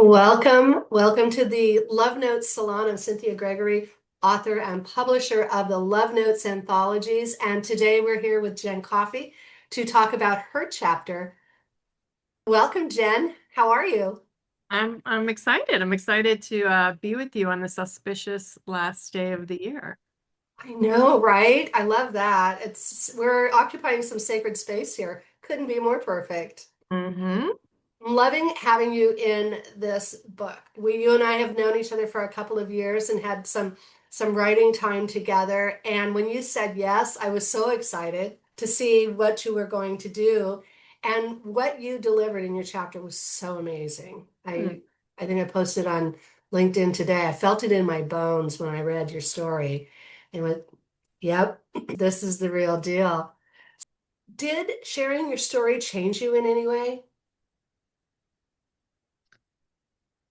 Welcome to the Love Notes Salon. I'm Cynthia Gregory, author and publisher of the Love Notes Anthologies. And today we're here with Jen Coffey to talk about her chapter. Welcome, Jen. How are you? I'm excited. I'm excited to be with you on this auspicious last day of the year. I know, right? I love that. We're occupying some sacred space here. Couldn't be more perfect. Hmm. I'm loving having you in this book. You and I have known each other for a couple of years and had some writing time together. And when you said yes, I was so excited to see what you were going to do. And what you delivered in your chapter was so amazing. I think I posted on LinkedIn today. I felt it in my bones when I read your story and went, yep, this is the real deal. Did sharing your story change you in any way?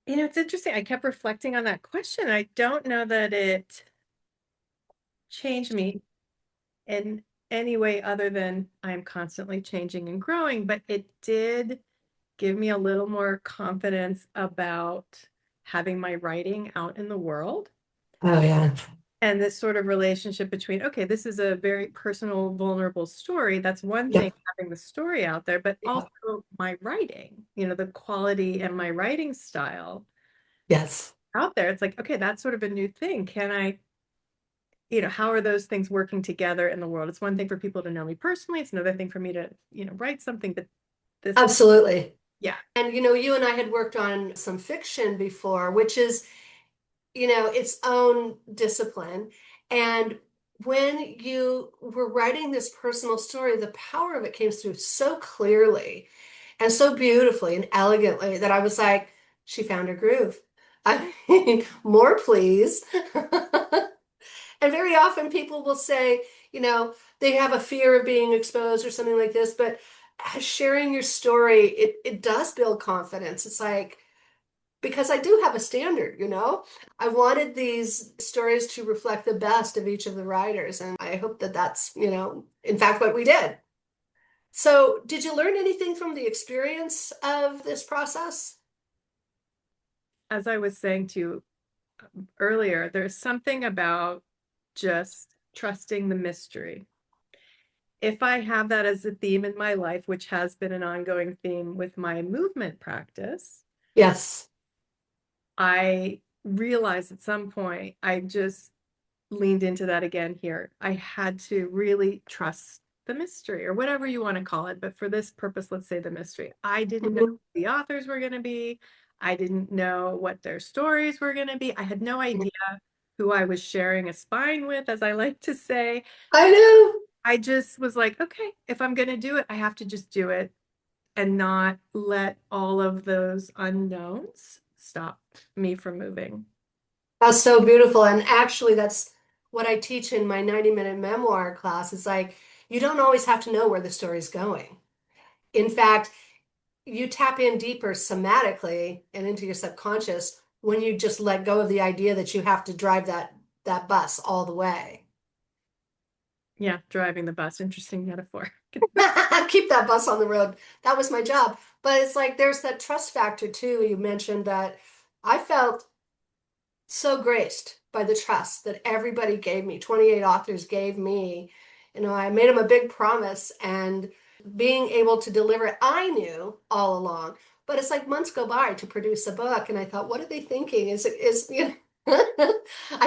It's interesting. I kept reflecting on that question. I don't know that it changed me in any way other than I'm constantly changing and growing, but it did give me a little more confidence about having my writing out in the world. Oh, yeah. And this sort of relationship between, okay, this is a very personal, vulnerable story. That's one thing, Yep. having the story out there, but Yeah. also my writing, the quality and my writing style Yes. out there. It's like, okay, that's sort of a new thing. How are those things working together in the world? It's one thing for people to know me personally. It's another thing for me to, write something, but this, Absolutely. yeah, And you and I had worked on some fiction before, which is, its own discipline. And when you were writing this personal story, the power of it came through so clearly and so beautifully and elegantly that I was like, she found her groove. I mean, more please. And very often people will say, they have a fear of being exposed or something like this, but sharing your story, it does build confidence. It's like, because I do have a standard, I wanted these stories to reflect the best of each of the writers, and I hope that that's, in fact, what we did. So, did you learn anything from the experience of this process? as I was saying to you earlier, there's something about just trusting the mystery. If I have that as a theme in my life, which has been an ongoing theme with my movement practice, Yes. I realized at some point I just leaned into that again here. I had to really trust the mystery or whatever you want to call it. But for this purpose, let's say the mystery. I didn't know Mhm. who the authors were going to be. I didn't know what their stories were going to be. I had no idea who I was sharing a spine with, as I like to say. I know. I just was like, okay, if I'm going to do it, I have to just do it and not let all of those unknowns stop me from moving. That's so beautiful. And actually, that's what I teach in my 90-minute memoir class. It's like you don't always have to know where the story's going. In fact, you tap in deeper somatically and into your subconscious when you just let go of the idea that you have to drive that bus all the way. Yeah, driving the bus. Interesting metaphor. Keep that bus on the road. That was my job. But it's like there's that trust factor too. You mentioned that I felt so graced by the trust that everybody gave me. 28 authors gave me. I made them a big promise and being able to deliver it, I knew all along. But it's like months go by to produce a book, and I thought, what are they thinking? I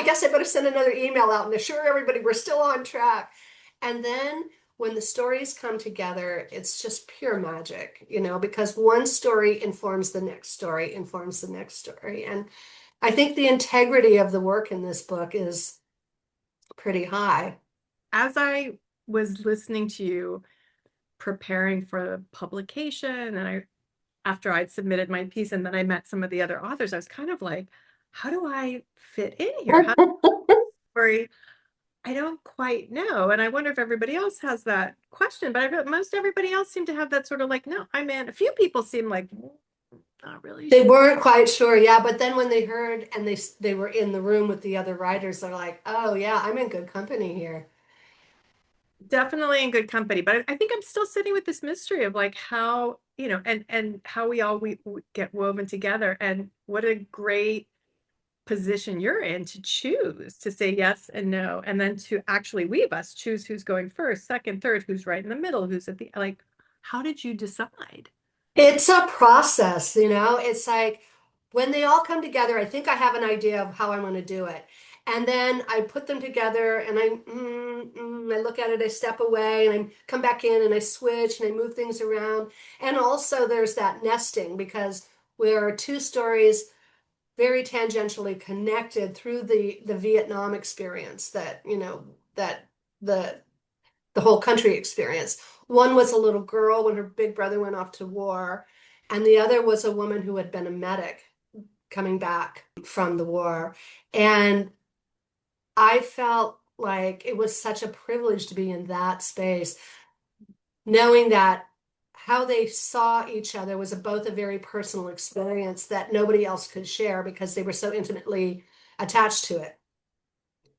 guess I better send another email out and assure everybody we're still on track. And then when the stories come together, it's just pure magic, because one story informs the next story, informs the next story. And I think the integrity of the work in this book is pretty high. As I was listening to you preparing for the publication, and after I'd submitted my piece and then I met some of the other authors, I was kind of like, how do I fit in here? How story? I don't quite know. And I wonder if everybody else has that question, but I feel most everybody else seemed to have that sort of like, no, I'm in. A few people seem like, not really They sure. weren't quite sure, yeah, but then when they heard and they were in the room with the other writers, they're like, "Oh yeah, I'm in good company here." Definitely in good company, but I think I'm still sitting with this mystery of like how, and how we get woven together, and what a great position you're in to choose to say yes and no, and then to actually weave us, choose who's going first, second, third, who's right in the middle, who's at the, like, how did you decide? It's a process, you know? It's like when they all come together, I think I have an idea of how I'm going to do it. And then I put them together and I look at it, I step away and I come back in and I switch and I move things around. And also there's that nesting because we're two stories very tangentially connected through the Vietnam experience that, that the the whole country experienced. One was a little girl when her big brother went off to war, and the other was a woman who had been a medic coming back from the war. And I felt like it was such a privilege to be in that space, knowing that how they saw each other was both a very personal experience that nobody else could share because they were so intimately attached to it,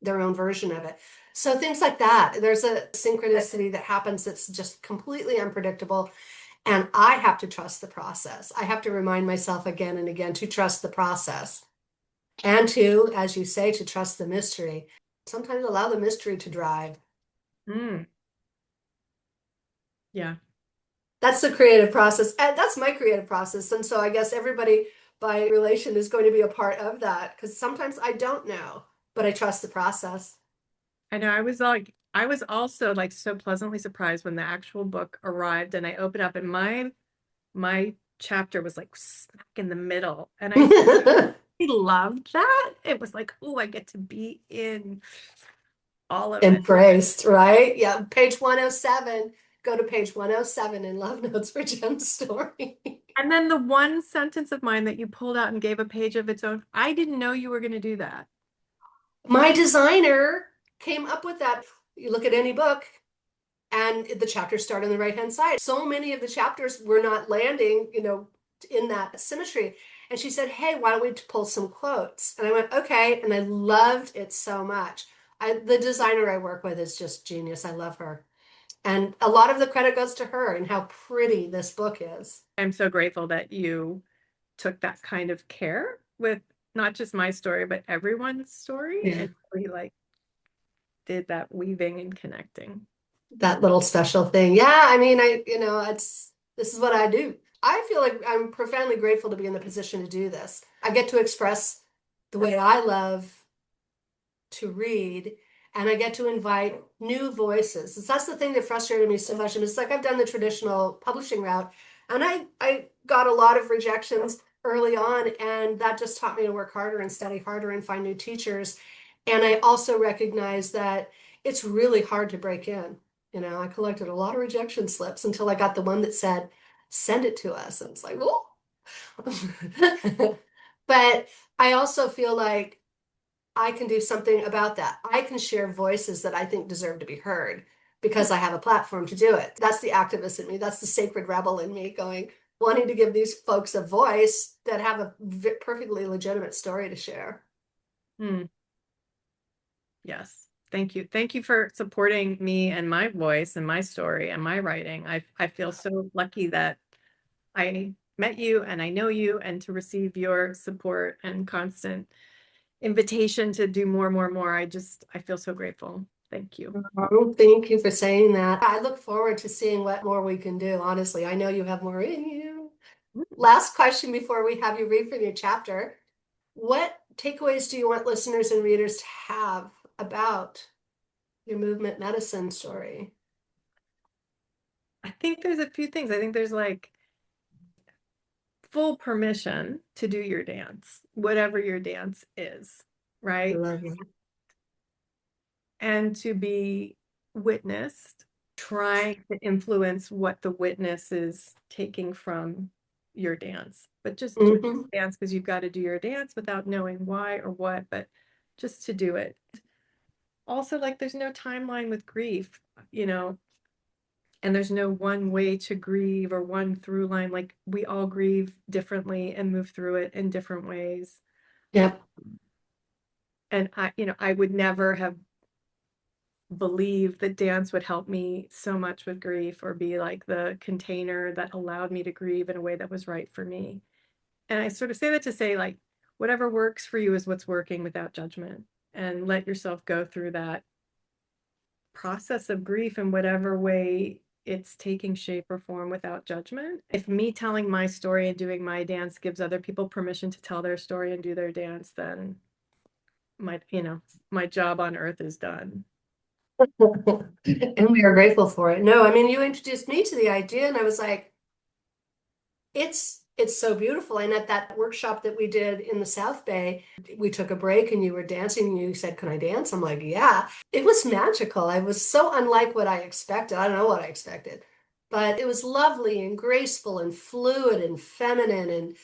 their own version of it. So things like that. There's a synchronicity that happens that's just completely unpredictable. And I have to trust the process. I have to remind myself again and again to trust the process and to, as you say, to trust the mystery. Sometimes allow the mystery to drive. Mm, yeah. That's the creative process. And that's my creative process. And so I guess everybody by relation is going to be a part of that because sometimes I don't know, but I trust the process. I know I was also like so pleasantly surprised when the actual book arrived and I opened up and my chapter was like smack in the middle. And I loved that. It was like, oh, I get to be in all of it. Embraced, right? Yeah, page 107. Go to page 107 in Love Notes for Jen's story. And then the one sentence of mine that you pulled out and gave a page of its own, I didn't know you were going to do that. My designer came up with that. You look at any book, and the chapters start on the right hand side. So many of the chapters were not landing, in that symmetry. And she said, "Hey, why don't we pull some quotes?" And I went, "Okay." And I loved it so much. The designer I work with is just genius. I love her. And a lot of the credit goes to her and how pretty this book is. I'm so grateful that you took that kind of care with not just my story, but everyone's story, Yeah. and really like did that weaving and connecting. That little special thing. Yeah, I mean, this is what I do. I feel like I'm profoundly grateful to be in the position to do this. I get to express the way I love to read, and I get to invite new voices. That's the thing that frustrated me so much. And it's like I've done the traditional publishing route, and I got a lot of rejections early on, and that just taught me to work harder and study harder and find new teachers. And I also recognize that it's really hard to break in. I collected a lot of rejection slips until I got the one that said, "Send it to us." And it's like, "Oh." But I also feel like I can do something about that. I can share voices that I think deserve to be heard because I have a platform to do it. That's the activist in me. That's the sacred rebel in me going, wanting to give these folks a voice that have a perfectly legitimate story to share. Hmm. Yes. Thank you. Thank you for supporting me and my voice and my story and my writing. I feel so lucky that I met you and I know you, and to receive your support and constant invitation to do more, more, more. I feel so grateful. Thank you. Oh, thank you for saying that. I look forward to seeing what more we can do. Honestly, I know you have more in you. Last question before we have you read from your chapter. What takeaways do you want listeners and readers to have about your movement medicine story? I think there's a few things. I think there's like full permission to do your dance, whatever your dance is, I right? love you. And to be witnessed, trying to influence what the witness is taking from your dance, but just do Hmm. dance because you've got to do your dance without knowing why or what, but just to do it. Also, like there's no timeline with grief, you know, and there's no one way to grieve or one through line. Like we all grieve differently and move through it in different ways. Yep. And I would never have believe that dance would help me so much with grief, or be like the container that allowed me to grieve in a way that was right for me. And I sort of say that to say, like, whatever works for you is what's working, without judgment, and let yourself go through that process of grief in whatever way it's taking shape or form, without judgment. If me telling my story and doing my dance gives other people permission to tell their story and do their dance, then my job on earth is done. And we are grateful for it. No, I mean, you introduced me to the idea, and I was like, it's so beautiful. And at that workshop that we did in the South Bay, we took a break and you were dancing and you said, "Can I dance?" I'm like, "Yeah." It was magical. I was so unlike what I expected. I don't know what I expected, but it was lovely and graceful and fluid and feminine and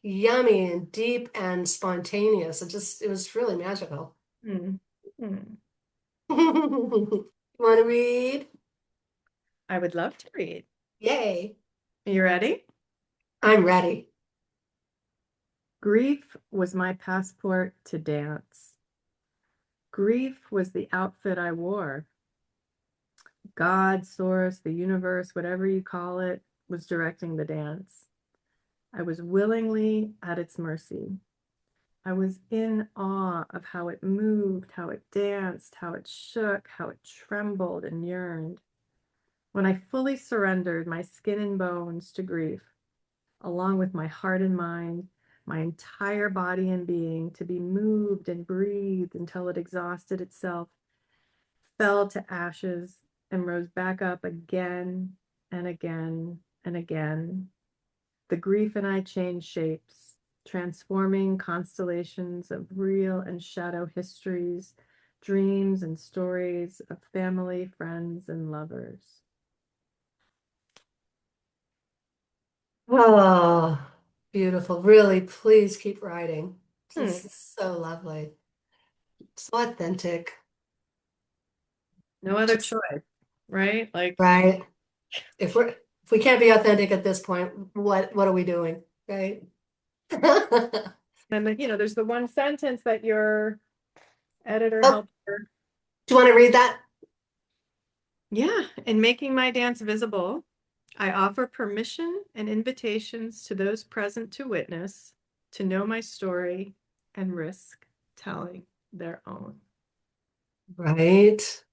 yummy and deep and spontaneous. It was really magical. Hmm. Hmm. You want to read? I would love to read. Yay. You ready? I'm ready. Grief was my passport to dance. Grief was the outfit I wore. God, source, the universe, whatever you call it, was directing the dance. I was willingly at its mercy. I was in awe of how it moved, how it danced, how it shook, how it trembled and yearned. When I fully surrendered my skin and bones to grief, along with my heart and mind, my entire body and being, to be moved and breathed until it exhausted itself, fell to ashes, and rose back up again and again and again. The grief and I changed shapes, transforming constellations of real and shadow histories, dreams and stories of family, friends, and lovers. Oh, beautiful. Really, please keep writing. Hmm. This is so lovely. So authentic. No other Just choice, right? Like, right. If we can't be authentic at this point, what are we doing? Right? and there's the one sentence that your editor Oh, helped her. do you want to read that? Yeah, in making my dance visible, I offer permission and invitations to those present to witness, to know my story and risk telling their own. Right.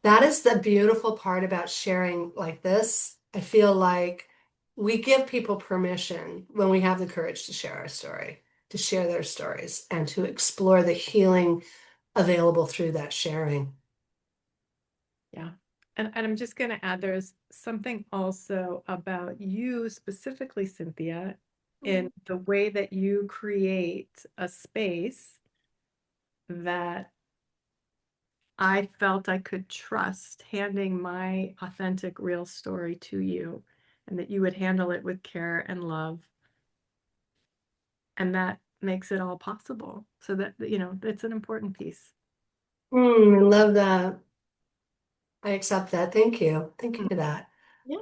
That is the beautiful part about sharing like this. I feel like we give people permission when we have the courage to share our story, to share their stories, and to explore the healing available through that sharing. Yeah. And I'm just going to add, there's something also about you specifically, Cynthia, in the way that you create a space that I felt I could trust handing my authentic, real story to you, and that you would handle it with care and love. And that makes it all possible. So that, it's an important piece. I love that. I accept that. Thank you. Thank you Mm. for that. Yeah.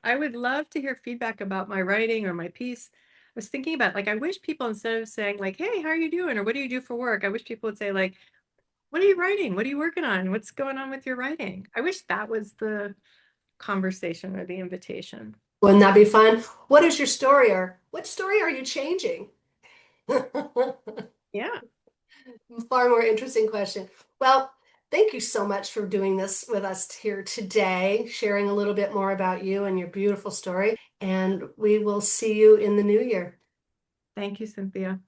I would love to hear feedback about my writing or my piece. I was thinking about, like, I wish people, instead of saying like, "Hey, how are you doing?" or "What do you do for work?" I wish people would say like, "What are you writing? What are you working on? What's going on with your writing?" I wish that was the conversation or the invitation. Wouldn't that be fun? What is your story, or what story are you changing? Yeah. Far more interesting question. Well, thank you so much for doing this with us here today, sharing a little bit more about you and your beautiful story. And we will see you in the new year. Thank you, Cynthia.